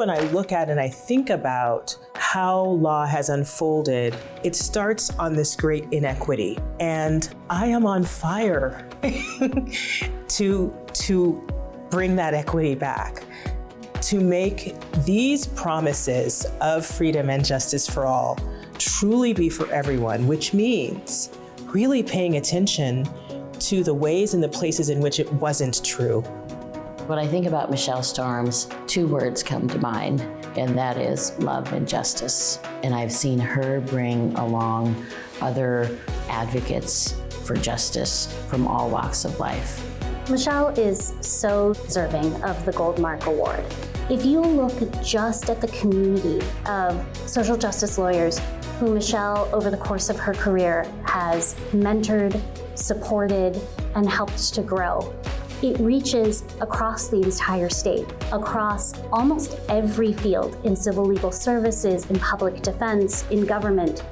when I look at and I think about how law has unfolded, it starts on this great inequity. And I am on fire to bring that equity back, to make these promises of freedom and justice for all truly be for everyone, which means really paying attention to the ways and the places in which it wasn't true. When I think about Michele Storms, two words come to mind, and that is love and justice. And I've seen her bring along other advocates for justice from all walks of life. Michele is so deserving of the Goldmark Award. If you look just at the community of social justice lawyers who Michele, over the course of her career, has mentored, supported, and helped to grow, it reaches across the entire state, across almost every field in civil legal services, in public defense, in government.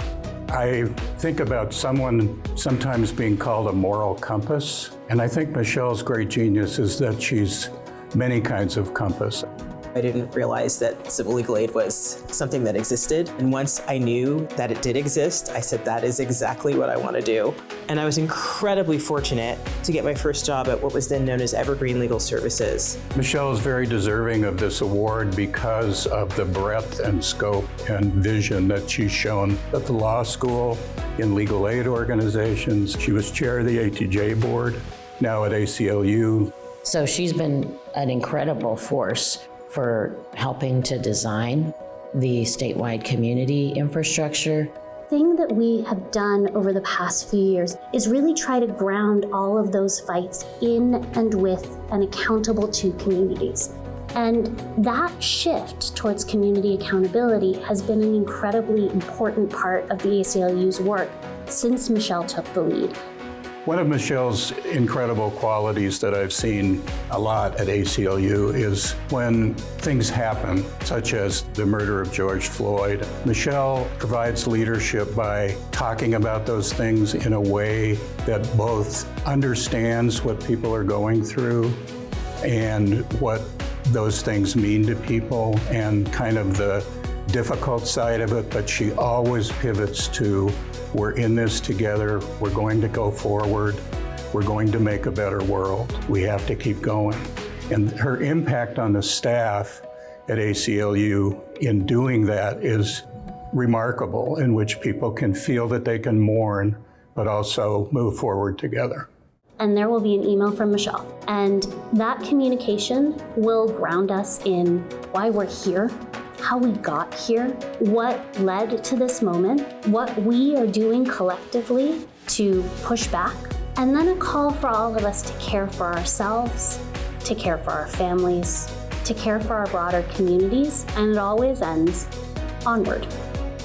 I think about someone sometimes being called a moral compass, and I think Michele's great genius is that she's many kinds of compass. I didn't realize that civil legal aid was something that existed. And once I knew that it did exist, I said, that is exactly what I want to do. And I was incredibly fortunate to get my first job at what was then known as Evergreen Legal Services. Michele is very deserving of this award because of the breadth and scope and vision that she's shown at the law school, in legal aid organizations. She was chair of the ATJ board, now at ACLU. So she's been an incredible force for helping to design the statewide community infrastructure. The thing that we have done over the past few years is really try to ground all of those fights in and with and accountable to communities. And that shift towards community accountability has been an incredibly important part of the ACLU's work since Michele took the lead. One of Michele's incredible qualities that I've seen a lot at ACLU is when things happen, such as the murder of George Floyd. Michele provides leadership by talking about those things in a way that both understands what people are going through and what those things mean to people and kind of the difficult side of it, but she always pivots to, we're in this together, we're going to go forward, we're going to make a better world, we have to keep going. And her impact on the staff at ACLU in doing that is remarkable, in which people can feel that they can mourn, but also move forward together. And there will be an email from Michele. And that communication will ground us in why we're here, how we got here, what led to this moment, what we are doing collectively to push back, and then a call for all of us to care for ourselves, to care for our families, to care for our broader communities, and it always ends onward.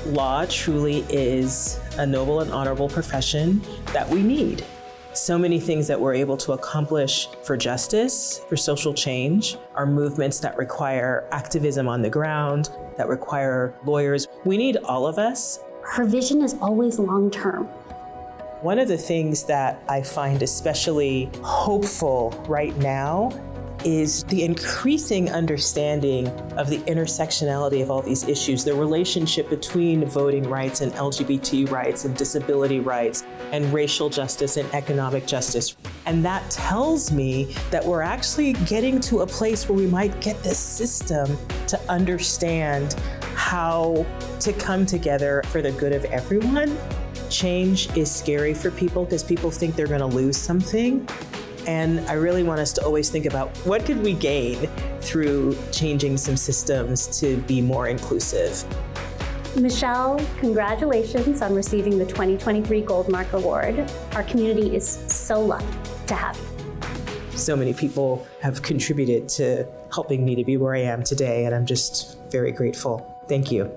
Law truly is a noble and honorable profession that we need. So many things that we're able to accomplish for justice, for social change, are movements that require activism on the ground, that require lawyers. We need all of us. Her vision is always long-term. One of the things that I find especially hopeful right now is the increasing understanding of the intersectionality of all these issues, the relationship between voting rights and LGBT rights and disability rights and racial justice and economic justice. And that tells me that we're actually getting to a place where we might get this system to understand how to come together for the good of everyone. Change is scary for people because people think they're going to lose something. And I really want us to always think about what could we gain through changing some systems to be more inclusive. Michele, congratulations on receiving the 2023 Goldmark Award. Our community is so lucky to have you. So many people have contributed to helping me to be where I am today, and I'm just very grateful. Thank you.